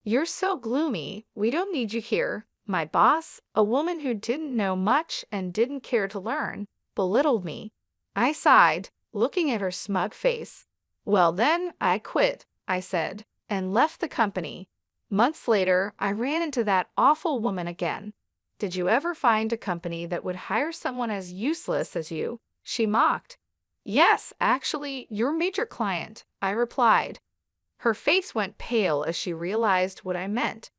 You're so gloomy. We don't need you here. My boss, a woman who didn't know much and didn't care to learn, belittled me. I sighed, looking at her smug face. Well then, I quit, I said, and left the company. Months later, I ran into that awful woman again. Did you ever find a company that would hire someone as useless as you? She mocked. Yes, actually, your major client, I replied. Her face went pale as she realized what I meant.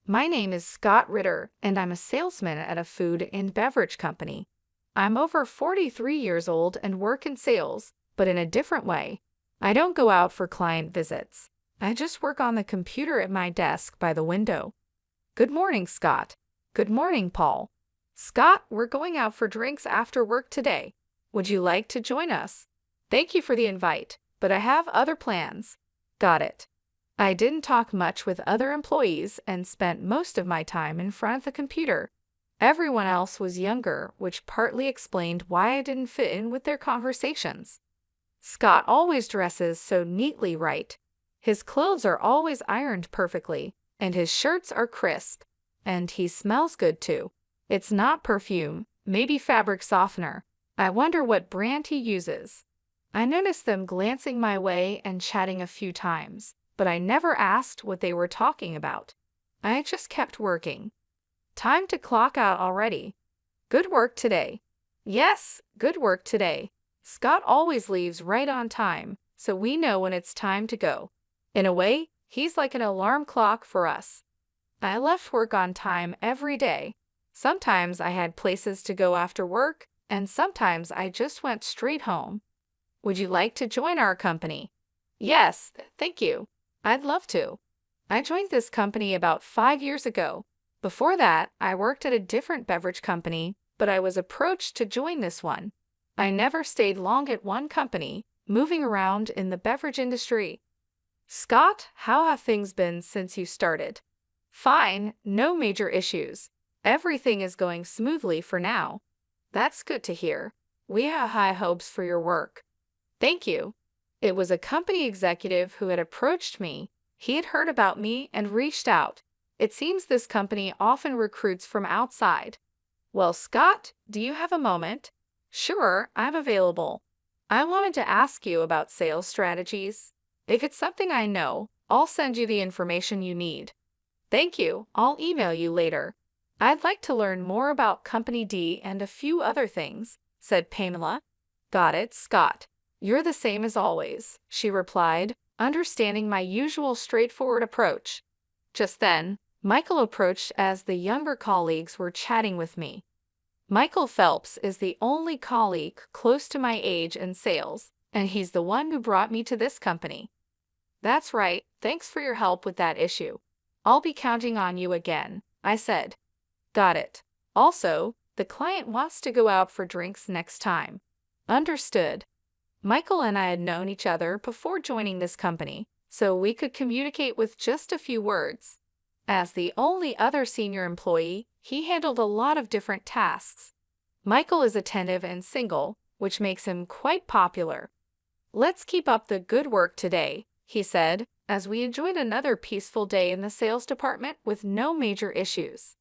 My name is Scott Ritter, and I'm a salesman at a food and beverage company. I'm over 43 years old and work in sales, but in a different way. I don't go out for client visits. I just work on the computer at my desk by the window. Good morning, Scott. Good morning, Paul. Scott, we're going out for drinks after work today. Would you like to join us? Thank you for the invite, but I have other plans. Got it. I didn't talk much with other employees and spent most of my time in front of the computer. Everyone else was younger, which partly explained why I didn't fit in with their conversations. Scott always dresses so neatly right. His clothes are always ironed perfectly, and his shirts are crisp. And he smells good too. It's not perfume, maybe fabric softener. I wonder what brand he uses. I noticed them glancing my way and chatting a few times, but I never asked what they were talking about. I just kept working. Time to clock out already. Good work today. Yes, good work today. Scott always leaves right on time, so we know when it's time to go. In a way, he's like an alarm clock for us. I left work on time every day. Sometimes I had places to go after work, and sometimes I just went straight home. Would you like to join our company? Yes, thank you. I'd love to. I joined this company about 5 years ago. Before that, I worked at a different beverage company, but I was approached to join this one. I never stayed long at one company, moving around in the beverage industry. Scott, how have things been since you started? Fine, no major issues. Everything is going smoothly for now. That's good to hear. We have high hopes for your work. Thank you. It was a company executive who had approached me. He had heard about me and reached out. It seems this company often recruits from outside. Well, Scott, do you have a moment? Sure, I'm available. I wanted to ask you about sales strategies. If it's something I know, I'll send you the information you need. Thank you. I'll email you later. I'd like to learn more about Company D and a few other things, said Pamela. Got it, Scott. You're the same as always, she replied, understanding my usual straightforward approach. Just then, Michael approached as the younger colleagues were chatting with me. Michael Phelps is the only colleague close to my age in sales, and he's the one who brought me to this company. That's right, thanks for your help with that issue. I'll be counting on you again, I said. Got it. Also, the client wants to go out for drinks next time. Understood. Michael and I had known each other before joining this company, so we could communicate with just a few words. As the only other senior employee, he handled a lot of different tasks. Michael is attentive and single, which makes him quite popular. Let's keep up the good work today, he said, as we enjoyed another peaceful day in the sales department with no major issues.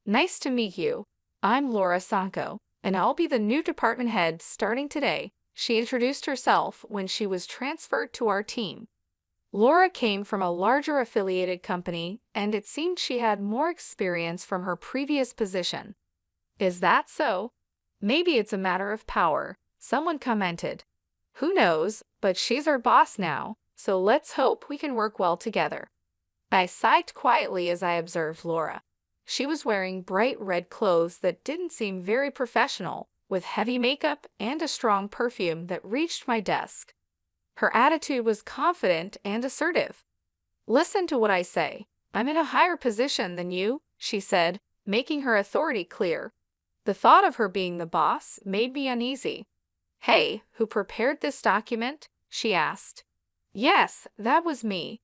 Nice to meet you. I'm Laura Sanko, and I'll be the new department head starting today. She introduced herself when she was transferred to our team. Laura came from a larger affiliated company, and it seemed she had more experience from her previous position. Is that so? Maybe it's a matter of power, someone commented. Who knows, but she's our boss now, so let's hope we can work well together. I sighed quietly as I observed Laura. She was wearing bright red clothes that didn't seem very professional, with heavy makeup and a strong perfume that reached my desk. Her attitude was confident and assertive. Listen to what I say. I'm in a higher position than you, she said, making her authority clear. The thought of her being the boss made me uneasy. Hey, who prepared this document? She asked. Yes, that was me.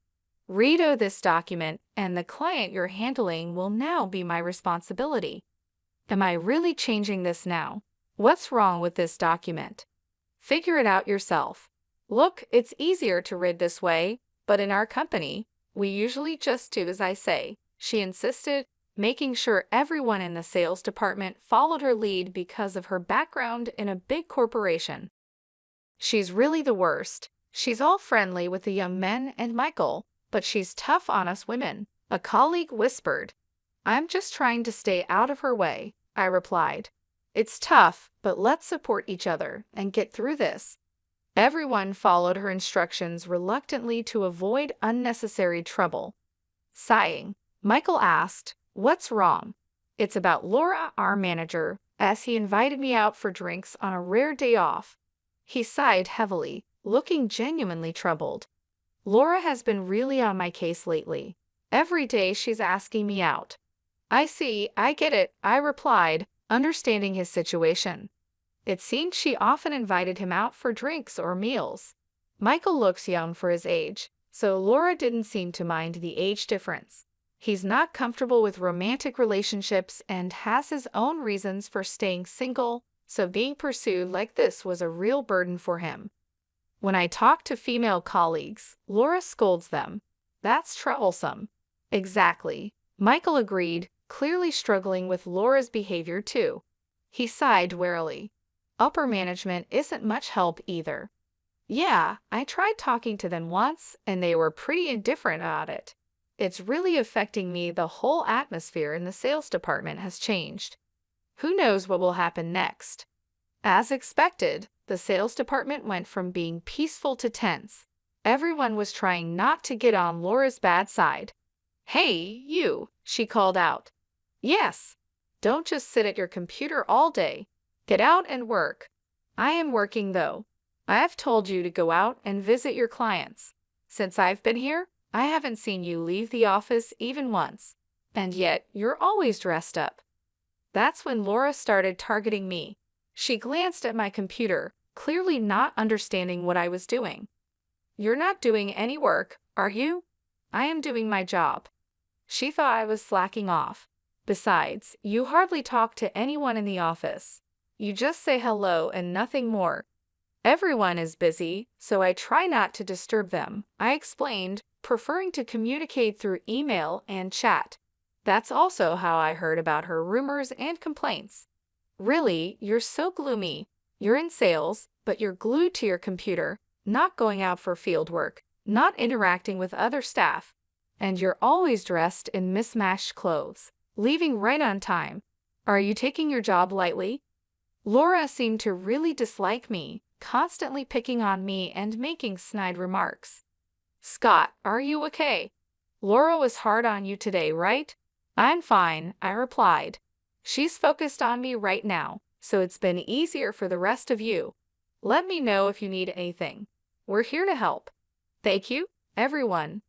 Read this document, and the client you're handling will now be my responsibility. Am I really changing this now? What's wrong with this document? Figure it out yourself. Look, it's easier to read this way, but in our company, We usually just do as I say, she insisted, making sure everyone in the sales department followed her lead because of her background in a big corporation. She's really the worst. She's all friendly with the young men and Michael, but she's tough on us women, a colleague whispered. I'm just trying to stay out of her way, I replied. It's tough, but let's support each other and get through this. Everyone followed her instructions reluctantly to avoid unnecessary trouble. Sighing, Michael asked, "What's wrong?" "It's about Laura, our manager, as he invited me out for drinks on a rare day off." He sighed heavily, looking genuinely troubled. "Laura has been really on my case lately. Every day she's asking me out." "I see, I get it," I replied, understanding his situation. It seemed she often invited him out for drinks or meals. Michael looks young for his age, so Laura didn't seem to mind the age difference. He's not comfortable with romantic relationships and has his own reasons for staying single, so being pursued like this was a real burden for him. When I talk to female colleagues, Laura scolds them. That's troublesome. Exactly. Michael agreed, clearly struggling with Laura's behavior too. He sighed wearily. Upper management isn't much help either. Yeah, I tried talking to them once, and they were pretty indifferent about it. It's really affecting me. The whole atmosphere in the sales department has changed. Who knows what will happen next? As expected, the sales department went from being peaceful to tense. Everyone was trying not to get on Laura's bad side. "Hey, you," she called out. "Yes. Don't just sit at your computer all day. Get out and work." "I am working though. I have told you to go out and visit your clients. Since I've been here, I haven't seen you leave the office even once. And yet, you're always dressed up." That's when Laura started targeting me. She glanced at my computer, clearly not understanding what I was doing. "You're not doing any work, are you?" "I am doing my job." She thought I was slacking off. "Besides, you hardly talk to anyone in the office. You just say hello and nothing more." "Everyone is busy, so I try not to disturb them," I explained, preferring to communicate through email and chat. That's also how I heard about her rumors and complaints. "Really, you're so gloomy. You're in sales, but you're glued to your computer, not going out for field work, not interacting with other staff. And you're always dressed in mismatched clothes, leaving right on time. Are you taking your job lightly?" Laura seemed to really dislike me, constantly picking on me and making snide remarks. "Scott, are you okay? Laura was hard on you today, right?" "I'm fine," I replied. "She's focused on me right now, so it's been easier for the rest of you. Let me know if you need anything. We're here to help." "Thank you, everyone."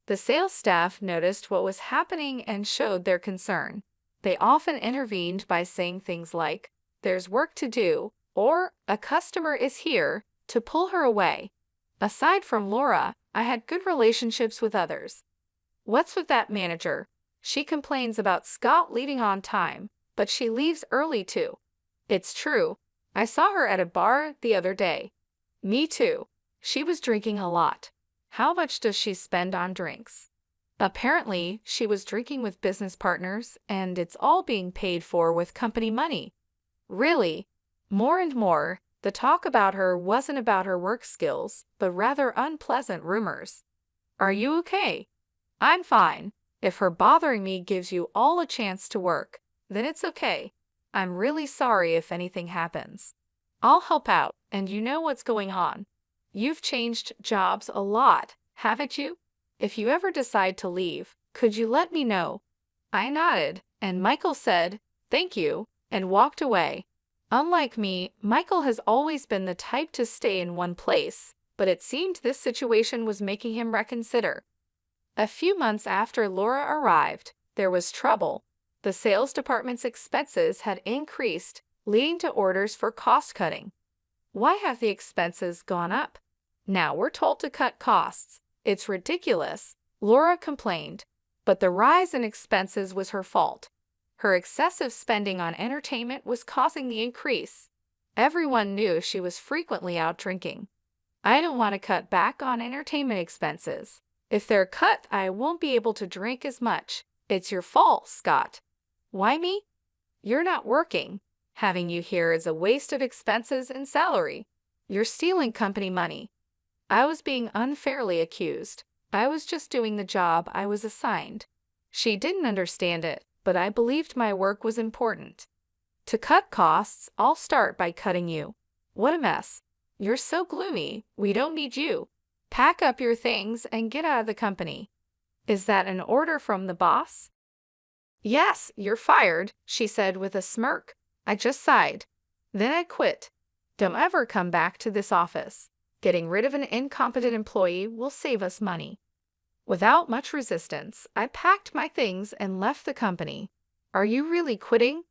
The sales staff noticed what was happening and showed their concern. They often intervened by saying things like, "There's work to do," or "A customer is here," to pull her away. Aside from Laura, I had good relationships with others. "What's with that manager? She complains about Scott leaving on time, but she leaves early too." "It's true. I saw her at a bar the other day." "Me too. She was drinking a lot." "How much does she spend on drinks?" "Apparently, she was drinking with business partners, and it's all being paid for with company money." "Really?" More and more, the talk about her wasn't about her work skills, but rather unpleasant rumors. "Are you okay?" "I'm fine. If her bothering me gives you all a chance to work, then it's okay. I'm really sorry if anything happens. I'll help out, and you know what's going on. You've changed jobs a lot, haven't you? If you ever decide to leave, could you let me know?" I nodded, and Michael said, "Thank you," and walked away. Unlike me, Michael has always been the type to stay in one place, but it seemed this situation was making him reconsider. A few months after Laura arrived, there was trouble. The sales department's expenses had increased, leading to orders for cost-cutting. "Why have the expenses gone up? Now we're told to cut costs. It's ridiculous," Laura complained. But the rise in expenses was her fault. Her excessive spending on entertainment was causing the increase. Everyone knew she was frequently out drinking. "I don't want to cut back on entertainment expenses. If they're cut, I won't be able to drink as much. It's your fault, Scott. Why me? You're not working. Having you here is a waste of expenses and salary. You're stealing company money. I was being unfairly accused. I was just doing the job I was assigned. She didn't understand it, but I believed my work was important. To cut costs, I'll start by cutting you. What a mess. You're so gloomy. We don't need you. Pack up your things and get out of the company. Is that an order from the boss? Yes, you're fired, she said with a smirk. I just sighed. Then I quit. Don't ever come back to this office. Getting rid of an incompetent employee will save us money. Without much resistance, I packed my things and left the company. Are you really quitting?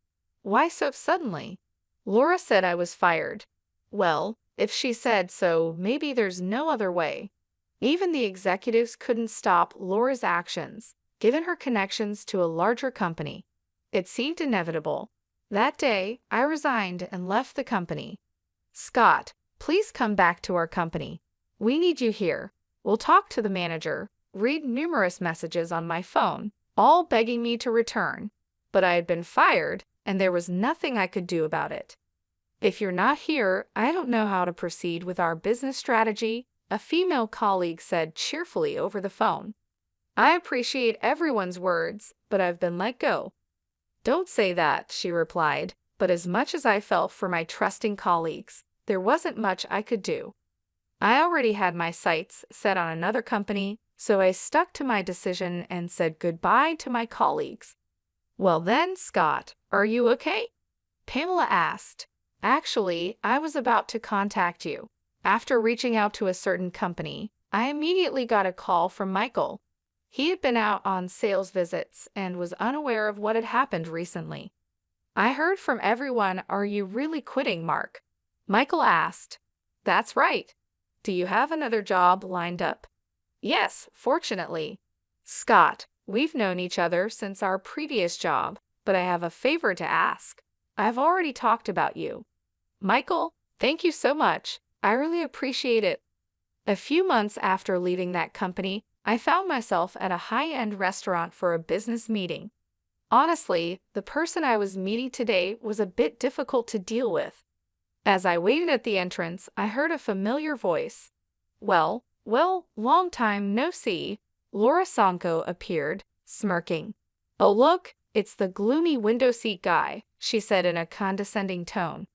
Why so suddenly? Laura said I was fired. Well, if she said so, maybe there's no other way. Even the executives couldn't stop Laura's actions, given her connections to a larger company. It seemed inevitable. That day, I resigned and left the company. Scott, please come back to our company. We need you here. We'll talk to the manager, read numerous messages on my phone, all begging me to return. But I had been fired, and there was nothing I could do about it. If you're not here, I don't know how to proceed with our business strategy, a female colleague said cheerfully over the phone. I appreciate everyone's words, but I've been let go. Don't say that, she replied, but as much as I felt for my trusting colleagues, there wasn't much I could do. I already had my sights set on another company, so I stuck to my decision and said goodbye to my colleagues. Well then, Scott, are you okay? Pamela asked. Actually, I was about to contact you. After reaching out to a certain company, I immediately got a call from Michael. He had been out on sales visits and was unaware of what had happened recently. I heard from everyone, are you really quitting, Mark? Michael asked. That's right. Do you have another job lined up? Yes, fortunately. Scott, we've known each other since our previous job, but I have a favor to ask. I've already talked about you. Michael, thank you so much. I really appreciate it. A few months after leaving that company, I found myself at a high-end restaurant for a business meeting. Honestly, the person I was meeting today was a bit difficult to deal with. As I waited at the entrance, I heard a familiar voice. Well, long time no see. Laura Sonko appeared, smirking. Oh look, it's the gloomy window seat guy, she said in a condescending tone.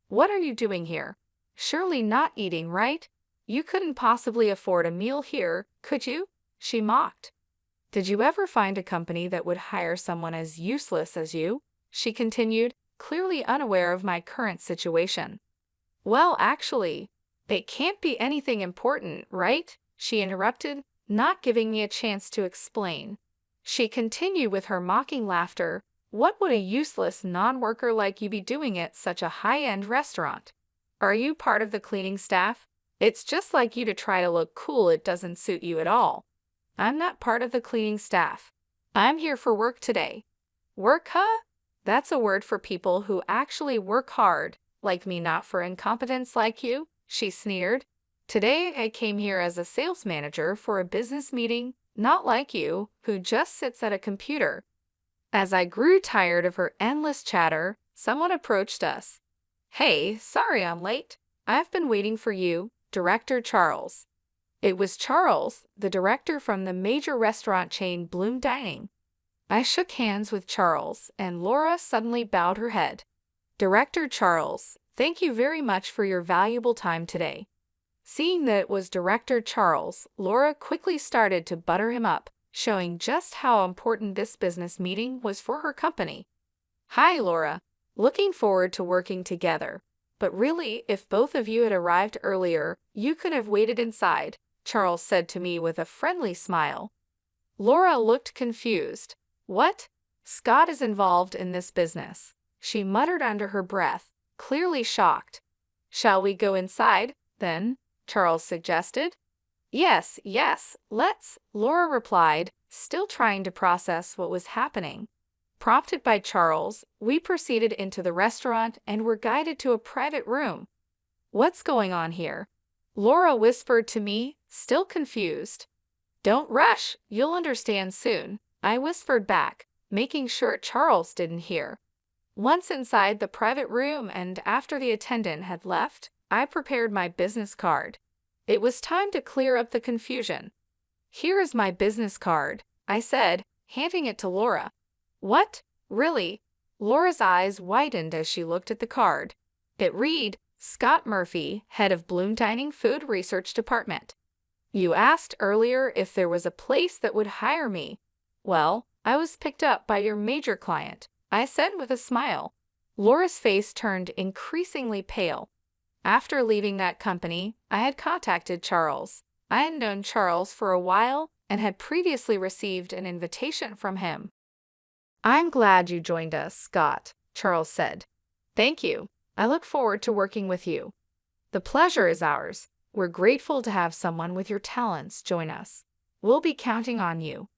What are you doing here? Surely not eating, right? You couldn't possibly afford a meal here, could you? She mocked. Did you ever find a company that would hire someone as useless as you? She continued, clearly unaware of my current situation. Well, actually, it can't be anything important, right? She interrupted, not giving me a chance to explain. She continued with her mocking laughter. What would a useless non-worker like you be doing at such a high-end restaurant? Are you part of the cleaning staff? It's just like you to try to look cool. It doesn't suit you at all. I'm not part of the cleaning staff. I'm here for work today. Work, huh? That's a word for people who actually work hard, like me, not for incompetence like you, she sneered. Today I came here as a sales manager for a business meeting, not like you, who just sits at a computer. As I grew tired of her endless chatter, someone approached us. Hey, sorry I'm late. I've been waiting for you, Director Charles. It was Charles, the director from the major restaurant chain Bloom Dining. I shook hands with Charles, and Laura suddenly bowed her head. Director Charles, thank you very much for your valuable time today. Seeing that it was Director Charles, Laura quickly started to butter him up, showing just how important this business meeting was for her company. Hi, Laura. Looking forward to working together. But really, if both of you had arrived earlier, you could have waited inside, Charles said to me with a friendly smile. Laura looked confused. What? Scott is involved in this business, she muttered under her breath, clearly shocked. Shall we go inside, then? Charles suggested. Yes, let's, Laura replied, still trying to process what was happening. Prompted by Charles, we proceeded into the restaurant and were guided to a private room. What's going on here? Laura whispered to me, still confused. Don't rush, you'll understand soon, I whispered back, making sure Charles didn't hear. Once inside the private room and after the attendant had left, I prepared my business card. It was time to clear up the confusion. Here is my business card, I said, handing it to Laura. What? Really? Laura's eyes widened as she looked at the card. It read, Scott Murphy, head of Bloom Dining Food Research Department. You asked earlier if there was a place that would hire me. Well, I was picked up by your major client, I said with a smile. Laura's face turned increasingly pale. After leaving that company, I had contacted Charles. I had known Charles for a while and had previously received an invitation from him. I'm glad you joined us, Scott, Charles said. Thank you. I look forward to working with you. The pleasure is ours. We're grateful to have someone with your talents join us. We'll be counting on you.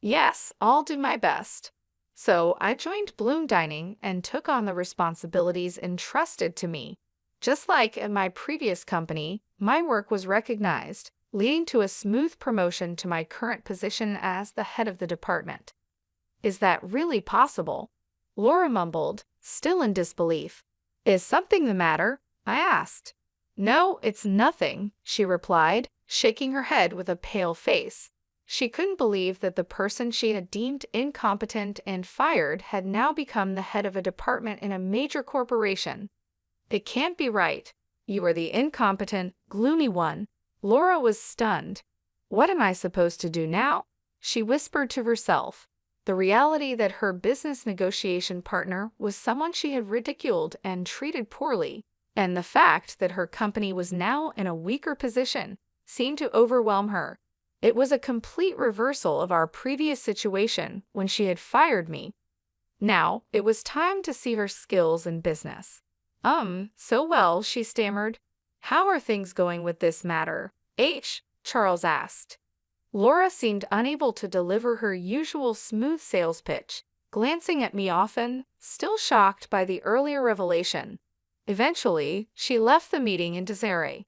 Yes, I'll do my best. So I joined Bloom Dining and took on the responsibilities entrusted to me. Just like at my previous company, my work was recognized, leading to a smooth promotion to my current position as the head of the department. Is that really possible? Laura mumbled, still in disbelief. Is something the matter? I asked. No, it's nothing, she replied, shaking her head with a pale face. She couldn't believe that the person she had deemed incompetent and fired had now become the head of a department in a major corporation. It can't be right. You are the incompetent, gloomy one. Laura was stunned. What am I supposed to do now? She whispered to herself. The reality that her business negotiation partner was someone she had ridiculed and treated poorly, and the fact that her company was now in a weaker position, seemed to overwhelm her. It was a complete reversal of our previous situation when she had fired me. Now, it was time to see her skills in business. So well, she stammered. How are things going with this matter? Charles asked. Laura seemed unable to deliver her usual smooth sales pitch, glancing at me often, still shocked by the earlier revelation. Eventually, she left the meeting in disarray.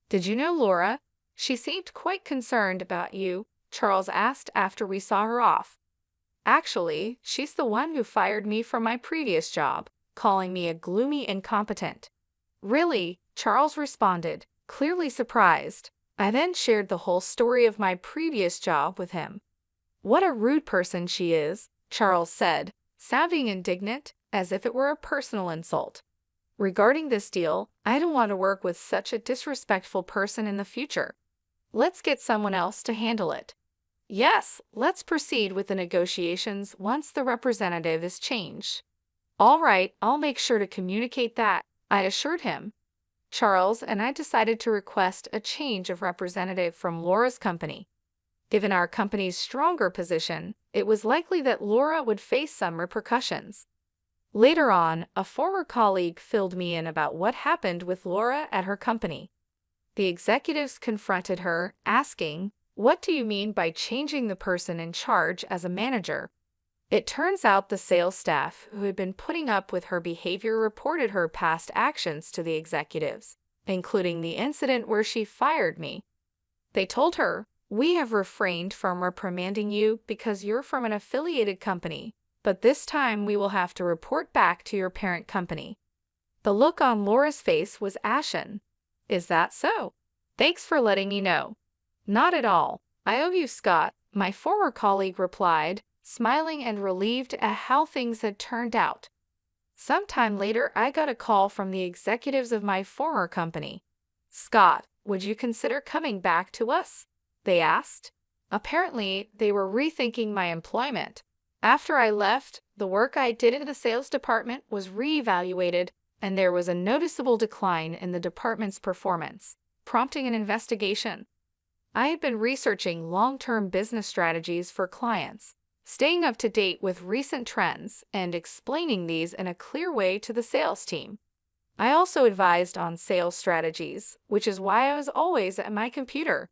Did you know Laura? She seemed quite concerned about you, Charles asked after we saw her off. Actually, she's the one who fired me from my previous job, calling me a gloomy incompetent. Really? Charles responded, clearly surprised. I then shared the whole story of my previous job with him. What a rude person she is, Charles said, sounding indignant, as if it were a personal insult. Regarding this deal, I don't want to work with such a disrespectful person in the future. Let's get someone else to handle it. Yes, let's proceed with the negotiations once the representative is changed. All right, I'll make sure to communicate that, I assured him. Charles and I decided to request a change of representative from Laura's company. Given our company's stronger position, it was likely that Laura would face some repercussions. Later on, a former colleague filled me in about what happened with Laura at her company. The executives confronted her, asking, "What do you mean by changing the person in charge as a manager?" It turns out the sales staff who had been putting up with her behavior reported her past actions to the executives, including the incident where she fired me. They told her, "We have refrained from reprimanding you because you're from an affiliated company, but this time we will have to report back to your parent company." The look on Laura's face was ashen. Is that so? Thanks for letting me know. Not at all. I owe you, Scott, my former colleague replied, smiling and relieved at how things had turned out. Sometime later, I got a call from the executives of my former company. "Scott, would you consider coming back to us?" they asked. Apparently, they were rethinking my employment. After I left, the work I did in the sales department was reevaluated, and there was a noticeable decline in the department's performance, prompting an investigation. I had been researching long-term business strategies for clients, staying up to date with recent trends and explaining these in a clear way to the sales team. I also advised on sales strategies, which is why I was always at my computer.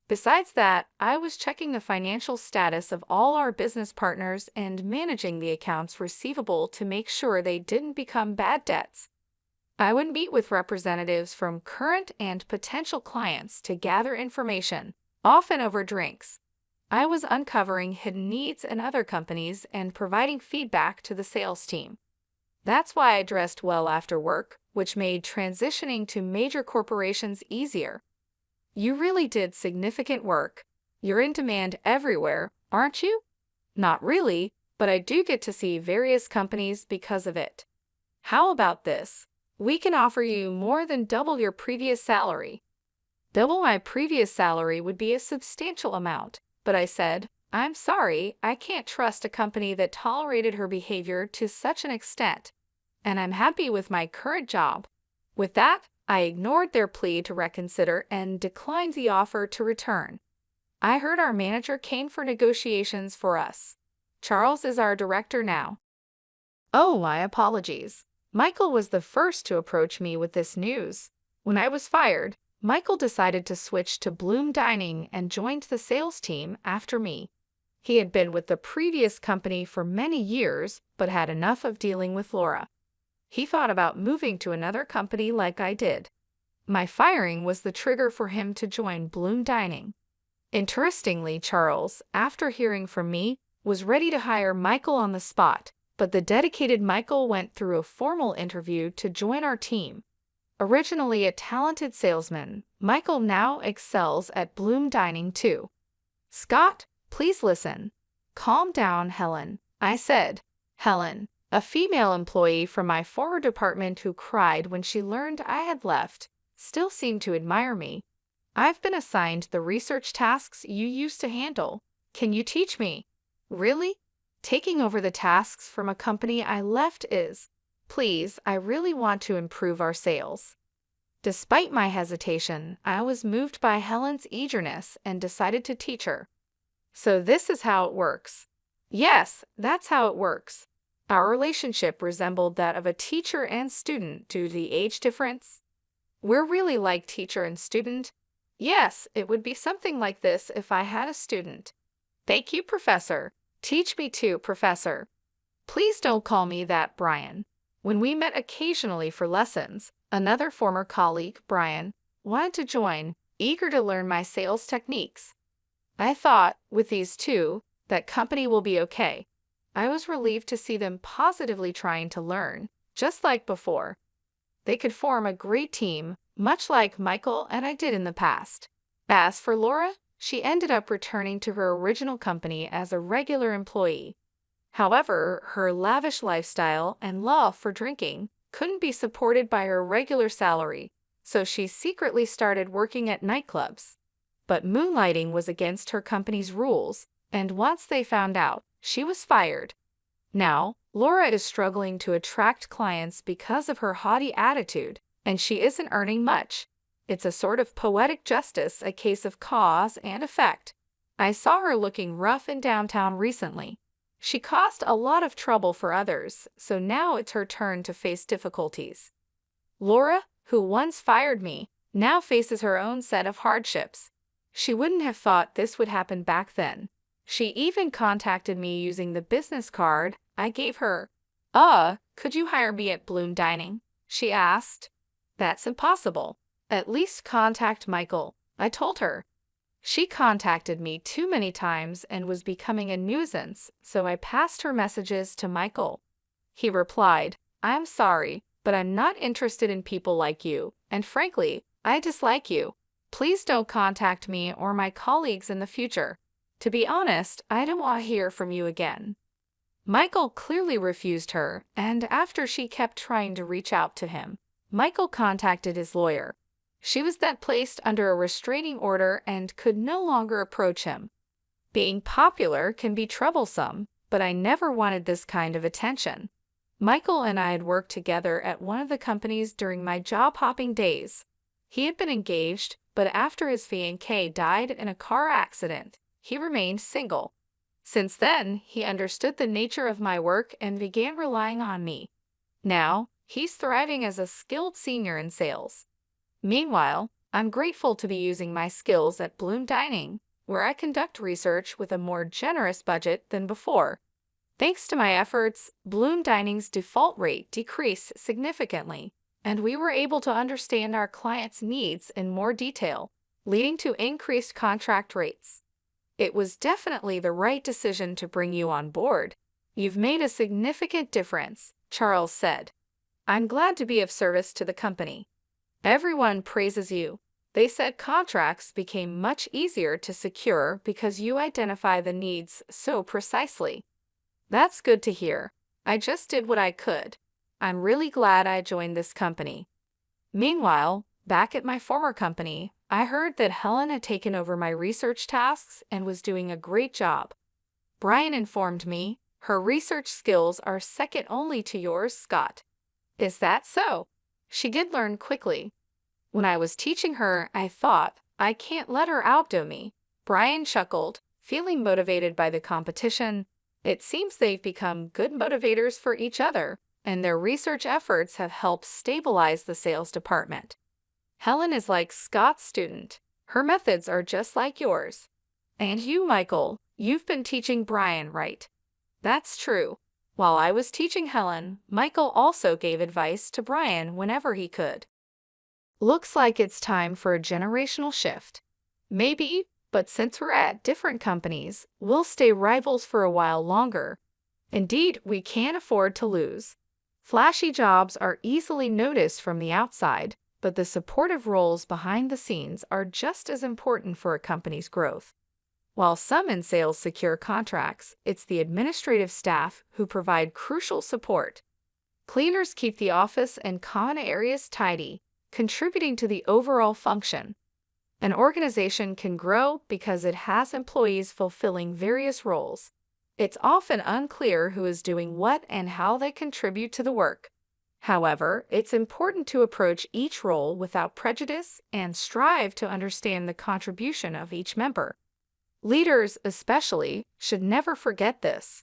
Besides that, I was checking the financial status of all our business partners and managing the accounts receivable to make sure they didn't become bad debts. I would meet with representatives from current and potential clients to gather information, often over drinks. I was uncovering hidden needs in other companies and providing feedback to the sales team. That's why I dressed well after work, which made transitioning to major corporations easier. You really did significant work. You're in demand everywhere, aren't you? Not really, but I do get to see various companies because of it. How about this? We can offer you more than double your previous salary. Double my previous salary would be a substantial amount, but I said, I'm sorry, I can't trust a company that tolerated her behavior to such an extent, and I'm happy with my current job. With that, I ignored their plea to reconsider and declined the offer to return. I heard our manager came for negotiations for us. Charles is our director now. Oh, my apologies. Michael was the first to approach me with this news. When I was fired, Michael decided to switch to Bloom Dining and joined the sales team after me. He had been with the previous company for many years, but had enough of dealing with Laura. He thought about moving to another company like I did. My firing was the trigger for him to join Bloom Dining. Interestingly, Charles, after hearing from me, was ready to hire Michael on the spot, but the dedicated Michael went through a formal interview to join our team. Originally a talented salesman, Michael now excels at Bloom Dining too. Scott, please listen. Calm down, Helen, I said. Helen, a female employee from my former department who cried when she learned I had left, still seemed to admire me. I've been assigned the research tasks you used to handle. Can you teach me? Really? Taking over the tasks from a company I left is, please, I really want to improve our sales. Despite my hesitation, I was moved by Helen's eagerness and decided to teach her. So this is how it works. Yes, that's how it works. Our relationship resembled that of a teacher and student due to the age difference. We're really like teacher and student. Yes, it would be something like this if I had a student. Thank you, Professor. Teach me too, Professor. Please don't call me that, Brian. When we met occasionally for lessons, another former colleague, Brian, wanted to join, eager to learn my sales techniques. I thought, with these two, that company will be okay. I was relieved to see them positively trying to learn, just like before. They could form a great team, much like Michael and I did in the past. As for Laura, she ended up returning to her original company as a regular employee. However, her lavish lifestyle and love for drinking couldn't be supported by her regular salary, so she secretly started working at nightclubs. But moonlighting was against her company's rules, and once they found out, she was fired. Now, Laura is struggling to attract clients because of her haughty attitude, and she isn't earning much. It's a sort of poetic justice, a case of cause and effect. I saw her looking rough in downtown recently. She caused a lot of trouble for others, so now it's her turn to face difficulties. Laura, who once fired me, now faces her own set of hardships. She wouldn't have thought this would happen back then. She even contacted me using the business card I gave her. Could you hire me at Bloom Dining? She asked. That's impossible. At least contact Michael, I told her. She contacted me too many times and was becoming a nuisance, so I passed her messages to Michael. He replied, I'm sorry, but I'm not interested in people like you, and frankly, I dislike you. Please don't contact me or my colleagues in the future. To be honest, I don't want to hear from you again. Michael clearly refused her, and after she kept trying to reach out to him, Michael contacted his lawyer. She was then placed under a restraining order and could no longer approach him. Being popular can be troublesome, but I never wanted this kind of attention. Michael and I had worked together at one of the companies during my job-hopping days. He had been engaged, but after his fiancée died in a car accident, he remained single. Since then, he understood the nature of my work and began relying on me. Now, he's thriving as a skilled senior in sales. Meanwhile, I'm grateful to be using my skills at Bloom Dining, where I conduct research with a more generous budget than before. Thanks to my efforts, Bloom Dining's default rate decreased significantly, and we were able to understand our clients' needs in more detail, leading to increased contract rates. It was definitely the right decision to bring you on board. You've made a significant difference, Charles said. I'm glad to be of service to the company. Everyone praises you. They said contracts became much easier to secure because you identify the needs so precisely. That's good to hear. I just did what I could. I'm really glad I joined this company. Meanwhile, back at my former company, I heard that Helen had taken over my research tasks and was doing a great job. Brian informed me her research skills are second only to yours, Scott. Is that so? She did learn quickly. When I was teaching her, I thought, I can't let her outdo me. Brian chuckled, feeling motivated by the competition. It seems they've become good motivators for each other, and their research efforts have helped stabilize the sales department. Helen is like Scott's student. Her methods are just like yours. And you, Michael, you've been teaching Brian, right? That's true. While I was teaching Helen, Michael also gave advice to Brian whenever he could. Looks like it's time for a generational shift. Maybe, but since we're at different companies, we'll stay rivals for a while longer. Indeed, we can't afford to lose. Flashy jobs are easily noticed from the outside, but the supportive roles behind the scenes are just as important for a company's growth. While some in sales secure contracts, it's the administrative staff who provide crucial support. Cleaners keep the office and common areas tidy, contributing to the overall function. An organization can grow because it has employees fulfilling various roles. It's often unclear who is doing what and how they contribute to the work. However, it's important to approach each role without prejudice and strive to understand the contribution of each member. Leaders, especially, should never forget this.